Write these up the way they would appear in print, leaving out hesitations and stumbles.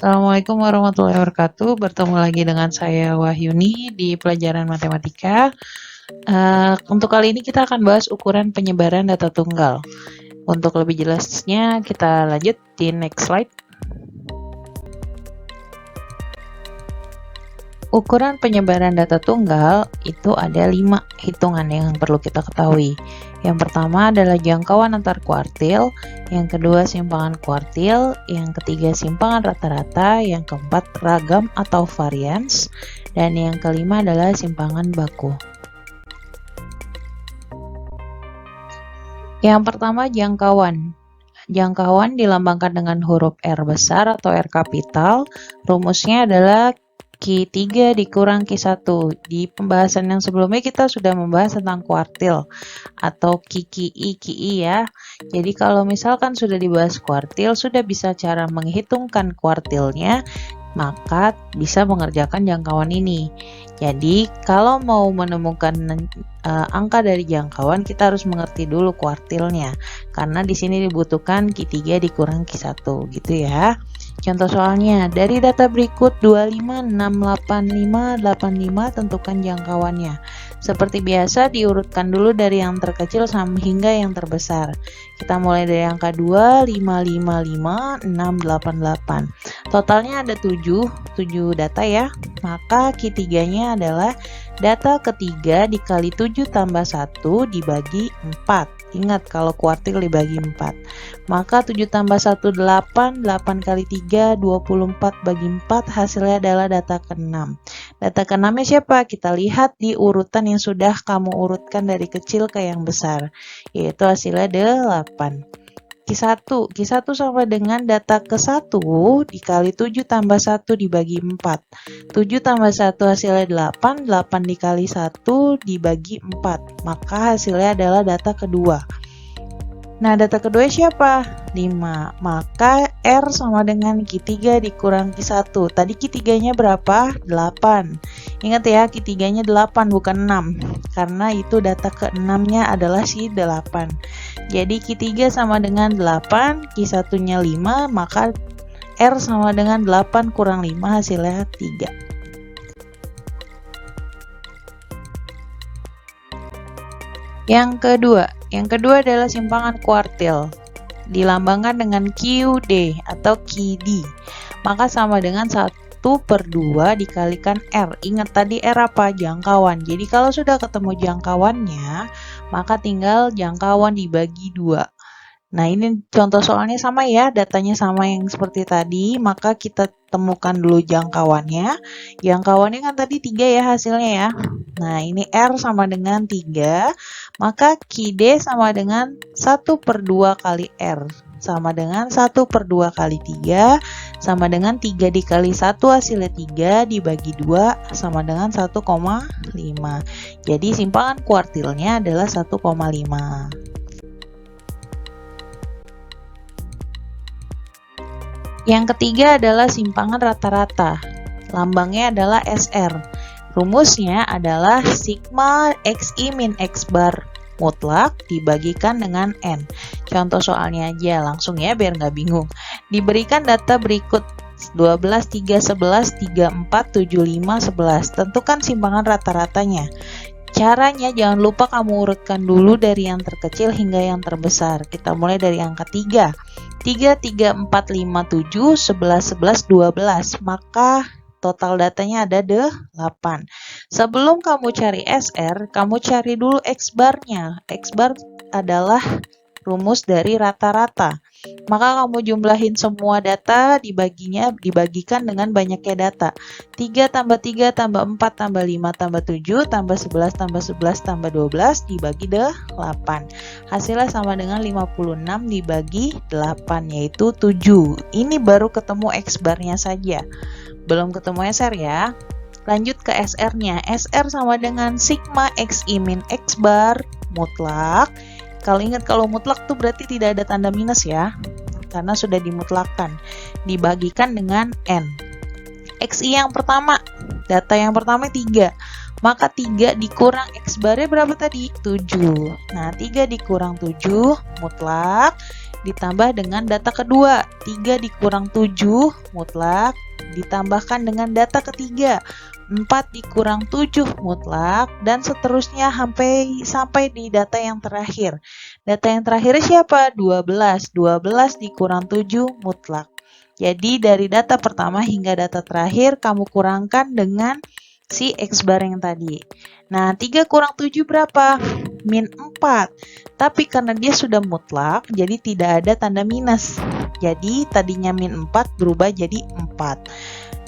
Assalamualaikum warahmatullahi wabarakatuh. Bertemu lagi dengan saya Wahyuni di pelajaran matematika. Untuk kali ini kita akan bahas ukuran penyebaran data tunggal. Untuk lebih jelasnya kita lanjut di next slide. Ukuran penyebaran data tunggal itu ada 5 hitungan yang perlu kita ketahui. Yang pertama adalah jangkauan antar kuartil, yang kedua simpangan kuartil, yang ketiga simpangan rata-rata, yang keempat ragam atau varians, dan yang kelima adalah simpangan baku. Yang pertama jangkauan. Jangkauan dilambangkan dengan huruf R besar atau R kapital. Rumusnya adalah Q3 dikurang Q1. Di pembahasan yang sebelumnya kita sudah membahas tentang kuartil atau QI ya. Jadi kalau misalkan sudah dibahas kuartil, sudah bisa cara menghitungkan kuartilnya, maka bisa mengerjakan jangkauan ini. Jadi kalau mau menemukan angka dari jangkauan, kita harus mengerti dulu kuartilnya, karena di sini dibutuhkan Q3 dikurang Q1 gitu ya. Contoh soalnya, dari data berikut 25685585 tentukan jangkauannya. Seperti biasa diurutkan dulu dari yang terkecil sampai hingga yang terbesar. Kita mulai dari angka 2, 5, 5, 5, 6, 8, 8. Totalnya ada 7 data ya. Maka Q3-nya adalah data ketiga dikali 7 tambah 1 dibagi 4. Ingat kalau kuartil dibagi 4. Maka 7 tambah 1 8, 8 kali 3 24 bagi 4 hasilnya adalah data ke-6. Data ke-6-nya siapa? Kita lihat di urutan yang sudah kamu urutkan dari kecil ke yang besar, yaitu hasilnya 8. Q1 sama dengan data ke-1 dikali 7 tambah 1 dibagi 4. 7 tambah 1 hasilnya 8, 8 dikali 1 dibagi 4. Maka hasilnya adalah data kedua. Nah, data kedua siapa? 5. Maka R sama dengan Q3 dikurang Q1. Tadi Q3-nya berapa? 8. Ingat ya, Q3-nya 8 bukan 6. Karena itu data ke-6-nya adalah si 8. Jadi Q3 sama dengan 8, Q1-nya 5, maka R sama dengan 8 kurang 5 hasilnya 3. Yang kedua adalah simpangan kuartil, dilambangkan dengan QD atau QD, maka sama dengan 1/2 dikalikan R. Ingat tadi R apa? Jangkauan. Jadi kalau sudah ketemu jangkauannya, maka tinggal jangkauan dibagi 2. Nah, ini contoh soalnya sama ya, datanya sama yang seperti tadi, maka kita temukan dulu jangkauannya. Jangkauannya kan tadi 3 ya hasilnya ya. Nah, ini R sama dengan 3, maka QD sama dengan 1/2 kali R. Sama dengan 1/2 kali 3, sama dengan 3 dikali 1 hasilnya 3, dibagi 2, sama dengan 1,5. Jadi simpangan kuartilnya adalah 1,5. Yang ketiga adalah simpangan rata-rata. Lambangnya adalah SR. Rumusnya adalah sigma XI min X bar mutlak dibagikan dengan N. Contoh soalnya aja langsung ya biar nggak bingung. Diberikan data berikut 12, 3, 11, 3, 4, 7, 5, 11. Tentukan simpangan rata-ratanya. Caranya jangan lupa kamu urutkan dulu dari yang terkecil hingga yang terbesar. Kita mulai dari angka 3. 3, 3, 4, 5, 7, 11, 11, 12. Maka total datanya ada 8. Sebelum kamu cari SR, kamu cari dulu X bar-nya. X bar adalah rumus dari rata-rata. Maka kamu jumlahin semua data, dibagikan dengan banyaknya data. 3 tambah 3 tambah 4 tambah 5 tambah 7 tambah 11 tambah 11 tambah 12 dibagi 8. Hasilnya sama dengan 56 dibagi 8, yaitu 7. Ini baru ketemu X bar-nya saja. Belum ketemu SR ya. Lanjut ke SR-nya. SR sama dengan sigma XI min X bar mutlak. Kalau ingat, kalau mutlak tuh berarti tidak ada tanda minus ya, karena sudah dimutlakkan. Dibagikan dengan N. XI yang pertama, data yang pertama 3. Maka 3 dikurang X barnya berapa tadi? 7. Nah, 3 dikurang 7 mutlak ditambah dengan data kedua, 3 dikurang 7 mutlak, ditambahkan dengan data ketiga, 4 dikurang 7 mutlak, dan seterusnya sampai di data yang terakhir. Data yang terakhir siapa? 12. 12 dikurang 7 mutlak. Jadi dari data pertama hingga data terakhir kamu kurangkan dengan si X bar yang tadi. Nah, 3 kurang 7 berapa? Min 4. Tapi karena dia sudah mutlak, jadi tidak ada tanda minus. Jadi tadinya min 4 berubah jadi 4.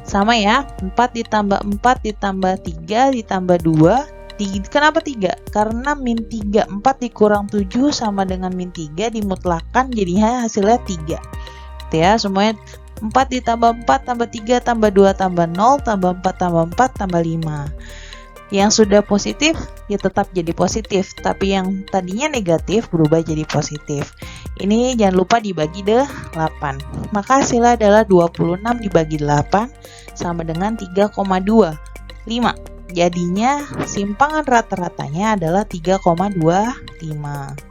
Sama ya, 4 ditambah 4 ditambah 3 ditambah 2. Kenapa 3? Karena min 3, 4 dikurang 7 sama dengan min 3 dimutlakan, jadinya hasilnya 3. Gitu ya, semuanya 4 ditambah 4 tambah 3 tambah 2 tambah 0 tambah 4 tambah 4 tambah 5. Yang sudah positif ya tetap jadi positif, tapi yang tadinya negatif berubah jadi positif. Ini jangan lupa dibagi 8. Maka hasilnya adalah 26 dibagi 8 sama dengan 3,25. Jadinya simpangan rata-ratanya adalah 3,25.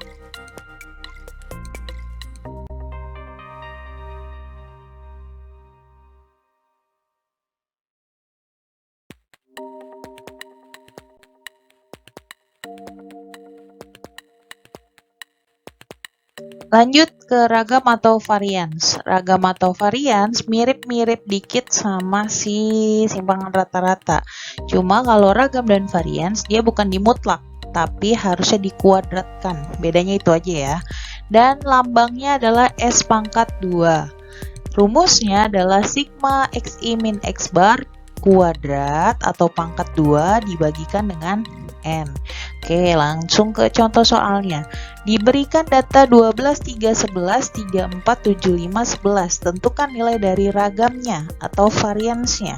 Lanjut ke ragam atau varians. Ragam atau varians mirip-mirip dikit sama si simpangan rata-rata. Cuma kalau ragam dan varians dia bukan dimutlak, tapi harusnya dikuadratkan. Bedanya itu aja ya. Dan lambangnya adalah S pangkat 2. Rumusnya adalah sigma XI min X bar kuadrat atau pangkat 2 dibagikan dengan N. Oke, langsung ke contoh soalnya. Diberikan data 12, 3, 11, 3, 4, 7, 5, 11. Tentukan nilai dari ragamnya atau variansnya.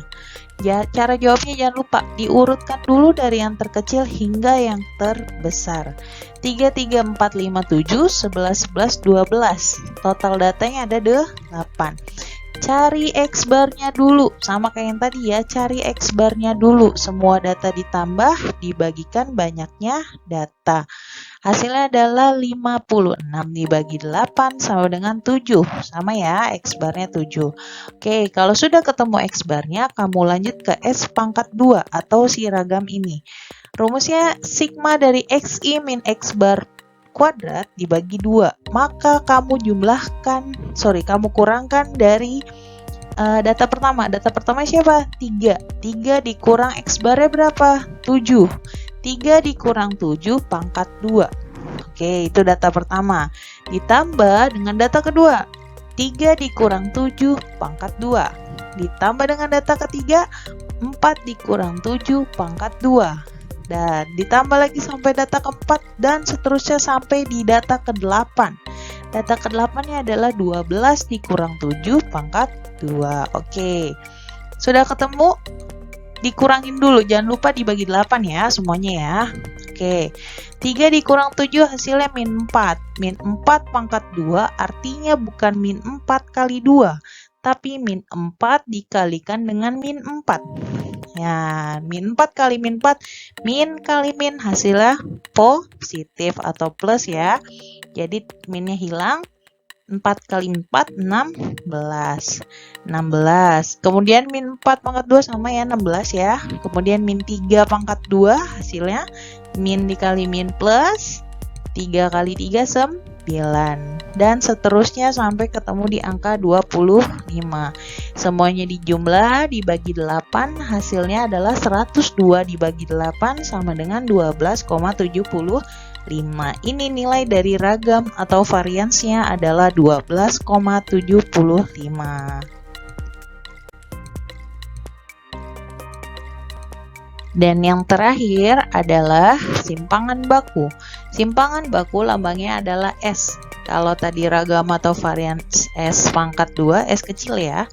Ya, cara jawabnya jangan lupa diurutkan dulu dari yang terkecil hingga yang terbesar. 3, 3, 4, 5, 7, 11, 11, 12. Total datanya ada 8. Cari X barnya dulu, sama kayak yang tadi ya, cari X barnya dulu. Semua data ditambah, dibagikan banyaknya data. Hasilnya adalah 56 dibagi 8 sama dengan 7. Sama ya, X barnya 7. Oke, kalau sudah ketemu X barnya, kamu lanjut ke S pangkat 2 atau si ragam ini. Rumusnya sigma dari XI min X bar kuadrat dibagi 2. Maka kamu kurangkan dari data pertama. Data pertama siapa? 3. 3 dikurang X barnya berapa? 7. 3 dikurang 7 pangkat 2. Oke, itu data pertama. Ditambah dengan data kedua. 3 dikurang 7 pangkat 2. Ditambah dengan data ketiga. 4 dikurang 7 pangkat 2. Dan ditambah lagi sampai data keempat dan seterusnya sampai di data ke-8. Data ke-8-nya adalah 12 dikurang 7 pangkat 2. Oke. Sudah ketemu? Dikurangin dulu, jangan lupa dibagi 8 ya semuanya ya. Oke. 3 dikurang 7 hasilnya min 4. Min 4 pangkat 2 artinya bukan min 4 kali 2, tapi min 4 dikalikan dengan min 4. Ya, min 4 kali min 4, min kali min hasilnya positif atau plus ya. Jadi minnya hilang, 4 kali 4, 16. 16. Kemudian min 4 pangkat 2 sama ya, 16 ya. Kemudian min 3 pangkat 2 hasilnya, min dikali min plus, 3 kali 3, 9. Dan seterusnya sampai ketemu di angka 25. Semuanya dijumlah dibagi 8, hasilnya adalah 102 dibagi 8 sama dengan 12,75. Ini nilai dari ragam atau variansnya adalah 12,75. Dan yang terakhir adalah simpangan baku. Simpangan baku lambangnya adalah S. Kalau tadi ragam atau varians S pangkat 2, S kecil ya.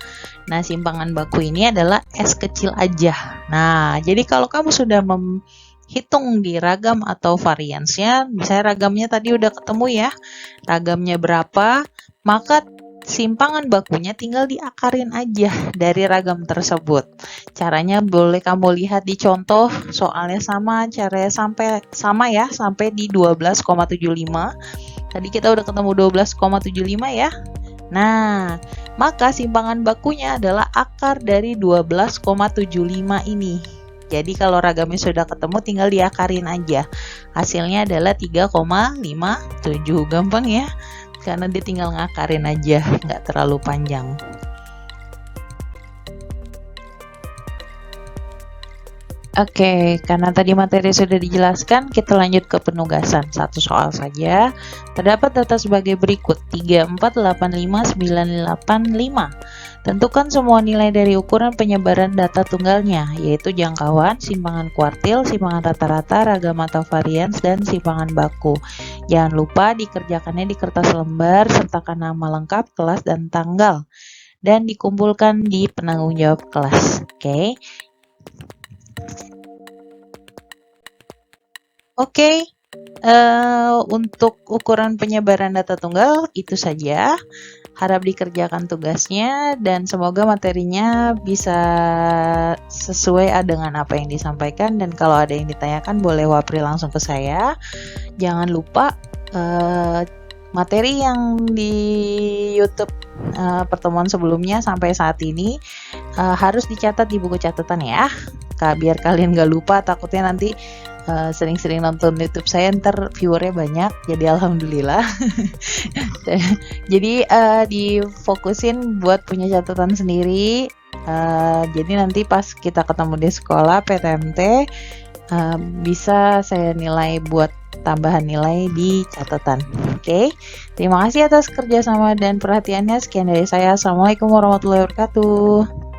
Nah, simpangan baku ini adalah S kecil aja. Nah, jadi kalau kamu sudah menghitung di ragam atau variansnya, misalnya ragamnya tadi udah ketemu ya, ragamnya berapa, maka simpangan bakunya tinggal diakarin aja dari ragam tersebut. Caranya boleh kamu lihat di contoh soalnya sama, caranya sampai di 12,75. Tadi kita udah ketemu 12,75 ya. Nah, maka simpangan bakunya adalah akar dari 12,75 ini. Jadi kalau ragamnya sudah ketemu tinggal diakarin aja. Hasilnya adalah 3,57. Gampang ya, karena dia tinggal ngakarin aja, nggak terlalu panjang. Oke, karena tadi materi sudah dijelaskan, kita lanjut ke penugasan. Satu soal saja. Terdapat data sebagai berikut, 3, 4, 8, 5, 9, 8, 5. Tentukan semua nilai dari ukuran penyebaran data tunggalnya, yaitu jangkauan, simpangan kuartil, simpangan rata-rata, ragam atau varians, dan simpangan baku. Jangan lupa dikerjakannya di kertas lembar, sertakan nama lengkap, kelas, dan tanggal. Dan dikumpulkan di penanggung jawab kelas. Oke. Oke, untuk ukuran penyebaran data tunggal itu saja. Harap dikerjakan tugasnya dan semoga materinya bisa sesuai dengan apa yang disampaikan, dan kalau ada yang ditanyakan boleh wapri langsung ke saya. Jangan lupa materi yang di YouTube pertemuan sebelumnya sampai saat ini harus dicatat di buku catatan ya, biar kalian gak lupa. Takutnya nanti sering-sering nonton YouTube saya ntar viewernya banyak, jadi alhamdulillah. Jadi difokusin buat punya catatan sendiri. Jadi nanti pas kita ketemu di sekolah PTMT bisa saya nilai buat tambahan nilai di catatan. Oke, terima kasih atas kerjasama dan perhatiannya. Sekian dari saya. Assalamualaikum warahmatullahi wabarakatuh.